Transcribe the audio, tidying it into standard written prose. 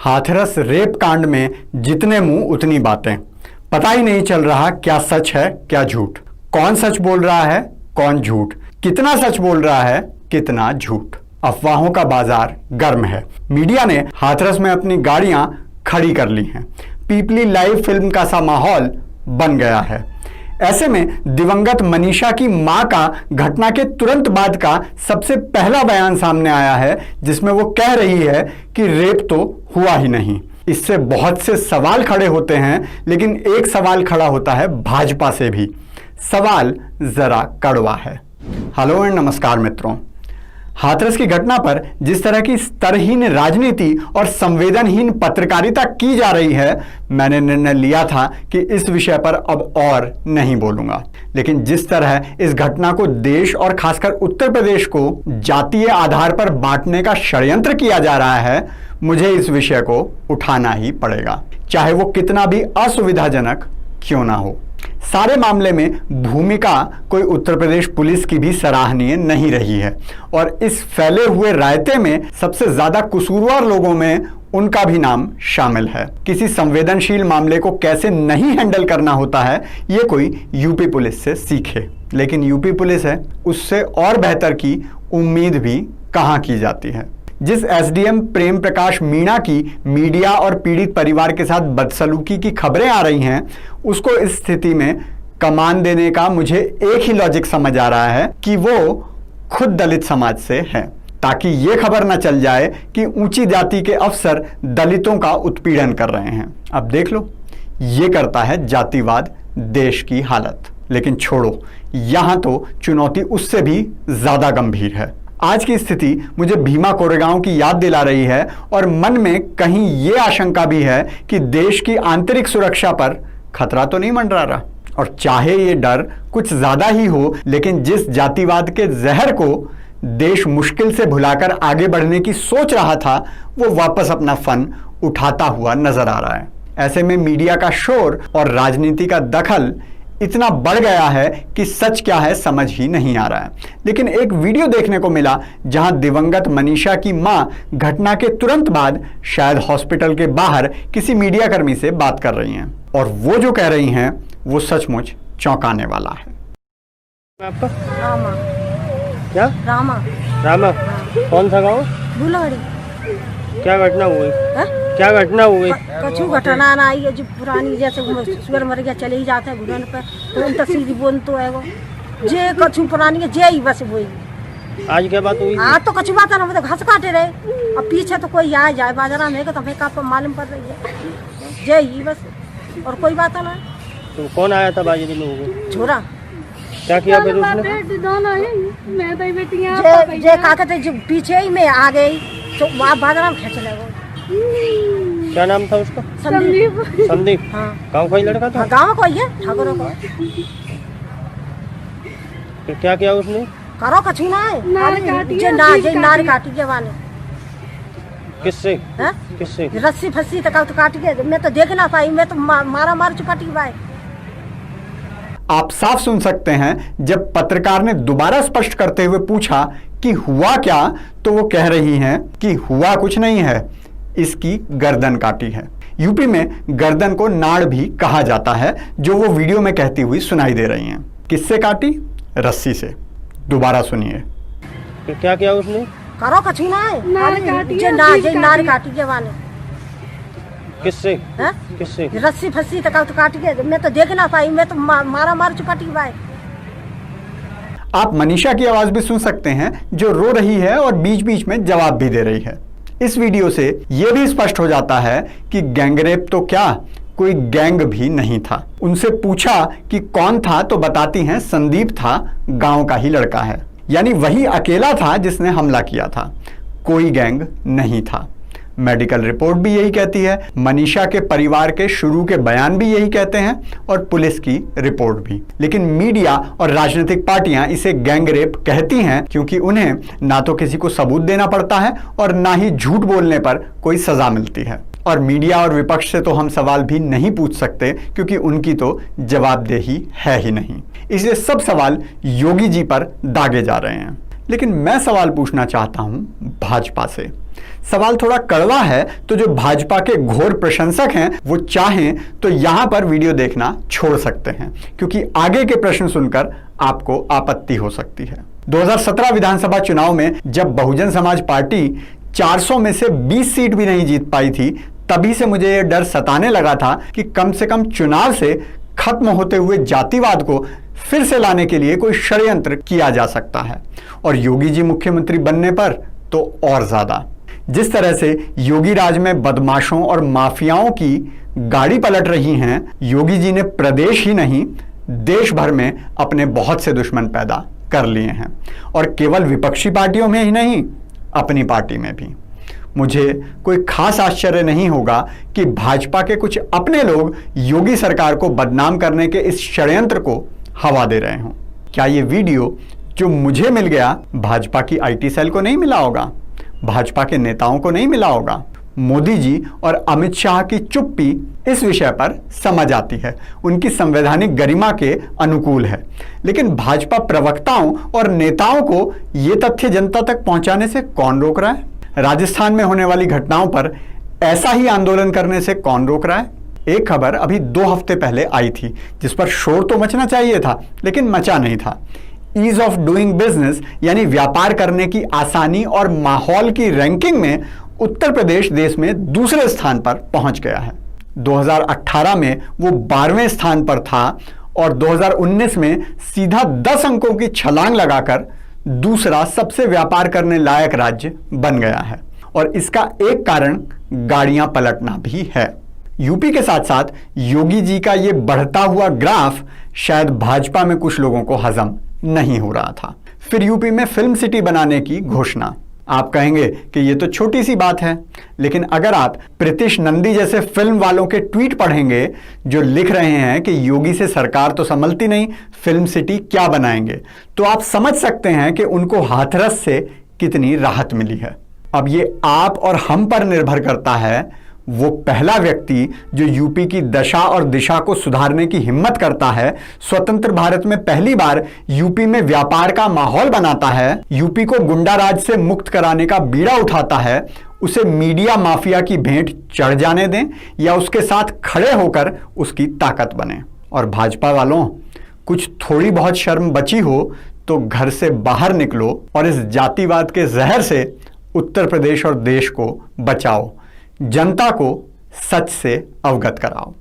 Hathras rape कांड में जितने मुंह उतनी बातें। पता ही नहीं चल रहा क्या सच है क्या झूठ, कौन सच बोल रहा है कौन झूठ, कितना सच बोल रहा है कितना झूठ। अफवाहों का बाजार गर्म है। मीडिया ने हाथरस में अपनी गाड़ियां खड़ी कर ली हैं। पीपली लाइव फिल्म का सा माहौल बन गया है। ऐसे में दिवंगत मनीषा की मां का घटना के तुरंत बाद का सबसे पहला बयान सामने आया है, जिसमें वो कह रही है कि रेप तो हुआ ही नहीं। इससे बहुत से सवाल खड़े होते हैं, लेकिन एक सवाल खड़ा होता है भाजपा से भी। सवाल जरा कड़वा है। हेलो एंड नमस्कार मित्रों। हाथरस की घटना पर जिस तरह की स्तरहीन राजनीति और संवेदनहीन पत्रकारिता की जा रही है, मैंने निर्णय लिया था कि इस विषय पर अब और नहीं बोलूंगा। लेकिन जिस तरह इस घटना को देश और खासकर उत्तर प्रदेश को जातीय आधार पर बांटने का षड्यंत्र किया जा रहा है, मुझे इस विषय को उठाना ही पड़ेगा, चाहे वो कितना भी असुविधाजनक क्यों ना हो। सारे मामले में भूमिका कोई उत्तर प्रदेश पुलिस की भी सराहनीय नहीं रही है, और इस फैले हुए रायते में सबसे ज्यादा कसूरवार लोगों में उनका भी नाम शामिल है। किसी संवेदनशील मामले को कैसे नहीं हैंडल करना होता है, ये कोई यूपी पुलिस से सीखे। लेकिन यूपी पुलिस है, उससे और बेहतर की उम्मीद भी कहां की जाती है। जिस एसडीएम प्रेम प्रकाश मीणा की मीडिया और पीड़ित परिवार के साथ बदसलूकी की खबरें आ रही हैं, उसको इस स्थिति में कमान देने का मुझे एक ही लॉजिक समझ आ रहा है कि वो खुद दलित समाज से है, ताकि ये खबर न चल जाए कि ऊंची जाति के अफसर दलितों का उत्पीड़न कर रहे हैं। अब देख लो, ये करता है जातिवाद देश की हालत। लेकिन छोड़ो, यहां तो चुनौती उससे भी ज्यादा गंभीर है। आज की स्थिति मुझे भीमा कोरेगांव की याद दिला रही है, और मन में कहीं ये आशंका भी है कि देश की आंतरिक सुरक्षा पर खतरा तो नहीं मंडरा रहा। और चाहे ये डर कुछ ज्यादा ही हो, लेकिन जिस जातिवाद के जहर को देश मुश्किल से भुलाकर आगे बढ़ने की सोच रहा था, वो वापस अपना फन उठाता हुआ नजर आ रहा है। ऐसे में मीडिया का शोर और राजनीति का दखल इतना बढ़ गया है कि सच क्या है समझ ही नहीं आ रहा है। लेकिन एक वीडियो देखने को मिला जहां दिवंगत मनीषा की मां घटना के तुरंत बाद शायद हॉस्पिटल के बाहर किसी मीडियाकर्मी से बात कर रही हैं, और वो जो कह रही हैं वो सचमुच चौंकाने वाला है। आपका रामा। क्या? रामा। रामा। कौन सा गाँव? बुलाड़ी। क्या घटना हुई? है? क्या घटना हुई? कछु घटना ना आई है, जो पुरानी जैसे सुअर मर गया चले ही जाते हैं घुटन पे, तो उन सीधी बोन तो है वो जे कछु पुरानी है जे ही बस वही। आज क्या बात हुई? आज तो कछु बात ना, मतलब घास काटे रहे। अब पीछे तो कोई आ जाए बाजारा में तो हमें का मालूम पड़ रही है, जे ही बस, और कोई बात ना। तो कौन आया था बाजी में? छोरा। क्या किया फिर उसने? जे का कहते जो पीछे ही में आ गई तो वहाँ बाजारा में खेच लगे। क्या नाम था उसका? संदीप। संदीप। हाँ। गाँव का ही लड़का था? गाँव को ही है, ठाकुरों को। फिर क्या किया उसने? करो कछु ना है, नार काटी के वाले। किससे? हैं? किससे? रस्सी फस्सी तक तो काट के, मैं तो देख ना पाई, मैं तो मारा मार चुपाटी भाई। आप साफ सुन सकते हैं, जब पत्रकार ने दोबारा स्पष्ट करते हुए पूछा कि हुआ क्या, तो वो कह रही हैं कि हुआ कुछ नहीं है, इसकी गर्दन काटी है। यूपी में गर्दन को नाड़ भी कहा जाता है, जो वो वीडियो में कहती हुई सुनाई दे रही हैं। किससे काटी? रस्सी से। दोबारा सुनिए। फिर क्या किया उसने? करो कछु ना है, नार काटी के वाले। किससे? हैं? किससे? रस्सी फस्सी तक तो काट के, मैं तो देख ना पाई, मैं तो मारा मार चुपाटी भाई। आप मनीषा की आवाज भी सुन सकते हैं, जो रो रही है और बीच बीच में जवाब भी दे रही है। इस वीडियो से यह भी स्पष्ट हो जाता है कि गैंगरेप तो क्या, कोई गैंग भी नहीं था। उनसे पूछा कि कौन था, तो बताती हैं संदीप था, गांव का ही लड़का है। यानी वही अकेला था जिसने हमला किया था, कोई गैंग नहीं था। मेडिकल रिपोर्ट भी यही कहती है, मनीषा के परिवार के शुरू के बयान भी यही कहते हैं, और पुलिस की रिपोर्ट भी। लेकिन मीडिया और राजनीतिक पार्टियां इसे गैंगरेप कहती हैं, क्योंकि उन्हें ना तो किसी को सबूत देना पड़ता है और ना ही झूठ बोलने पर कोई सजा मिलती है। और मीडिया और विपक्ष से तो हम सवाल भी नहीं पूछ सकते, क्योंकि उनकी तो जवाबदेही है ही नहीं। इसलिए सब सवाल योगी जी पर दागे जा रहे हैं। लेकिन मैं सवाल पूछना चाहता हूं भाजपा से। सवाल थोड़ा कड़वा है, तो जो भाजपा के घोर प्रशंसक हैं वो चाहें तो यहां पर वीडियो देखना छोड़ सकते हैं, क्योंकि आगे के प्रश्न सुनकर आपको आपत्ति हो सकती है। 2017 विधानसभा चुनाव में जब बहुजन समाज पार्टी 400 में से 20 सीट भी नहीं जीत पाई थी, तभी से मुझे यह डर सताने लगा था कि कम से कम चुनाव से खत्म होते हुए जातिवाद को फिर से लाने के लिए कोई षड्यंत्र किया जा सकता है, और योगी जी मुख्यमंत्री बनने पर तो और ज्यादा। जिस तरह से योगी राज में बदमाशों और माफियाओं की गाड़ी पलट रही हैं, योगी जी ने प्रदेश ही नहीं देश भर में अपने बहुत से दुश्मन पैदा कर लिए हैं, और केवल विपक्षी पार्टियों में ही नहीं, अपनी पार्टी में भी। मुझे कोई खास आश्चर्य नहीं होगा कि भाजपा के कुछ अपने लोग योगी सरकार को बदनाम करने के इस षड्यंत्र को हवा दे रहे हों। क्या ये वीडियो जो मुझे मिल गया भाजपा की आईटी सेल को नहीं मिला होगा, भाजपा के नेताओं को नहीं मिला होगा? मोदी जी और अमित शाह की चुप्पी इस विषय पर समझ आती है, उनकी संवैधानिक गरिमा के अनुकूल है, लेकिन भाजपा प्रवक्ताओं और नेताओं को यह तथ्य जनता तक पहुंचाने से कौन रोक रहा है? राजस्थान में होने वाली घटनाओं पर ऐसा ही आंदोलन करने से कौन रोक रहा है? एक खबर अभी 2 हफ्ते पहले आई थी जिस पर शोर तो मचना चाहिए था, लेकिन मचा नहीं था। ईज ऑफ डूइंग बिजनेस यानी व्यापार करने की आसानी और माहौल की रैंकिंग में उत्तर प्रदेश देश में दूसरे स्थान पर पहुंच गया है। 2018 में वो 12वें स्थान पर था और 2019 में सीधा 10 अंकों की छलांग लगाकर दूसरा सबसे व्यापार करने लायक राज्य बन गया है, और इसका एक कारण गाड़ियां पलटना भी है। यूपी के साथ साथ योगी जी का ये बढ़ता हुआ ग्राफ शायद भाजपा में कुछ लोगों को हजम नहीं हो रहा था। फिर यूपी में फिल्म सिटी बनाने की घोषणा। आप कहेंगे कि ये तो छोटी सी बात है, लेकिन अगर आप प्रीतिश नंदी जैसे फिल्म वालों के ट्वीट पढ़ेंगे जो लिख रहे हैं कि योगी से सरकार तो संभलती नहीं, फिल्म सिटी क्या बनाएंगे, तो आप समझ सकते हैं कि उनको हाथरस से कितनी राहत मिली है। अब ये आप और हम पर निर्भर करता है, वो पहला व्यक्ति जो यूपी की दशा और दिशा को सुधारने की हिम्मत करता है, स्वतंत्र भारत में पहली बार यूपी में व्यापार का माहौल बनाता है, यूपी को गुंडा राज से मुक्त कराने का बीड़ा उठाता है, उसे मीडिया माफिया की भेंट चढ़ जाने दें या उसके साथ खड़े होकर उसकी ताकत बने। और भाजपा वालों, कुछ थोड़ी बहुत शर्म बची हो तो घर से बाहर निकलो और इस जातिवाद के जहर से उत्तर प्रदेश और देश को बचाओ, जनता को सच से अवगत कराओ।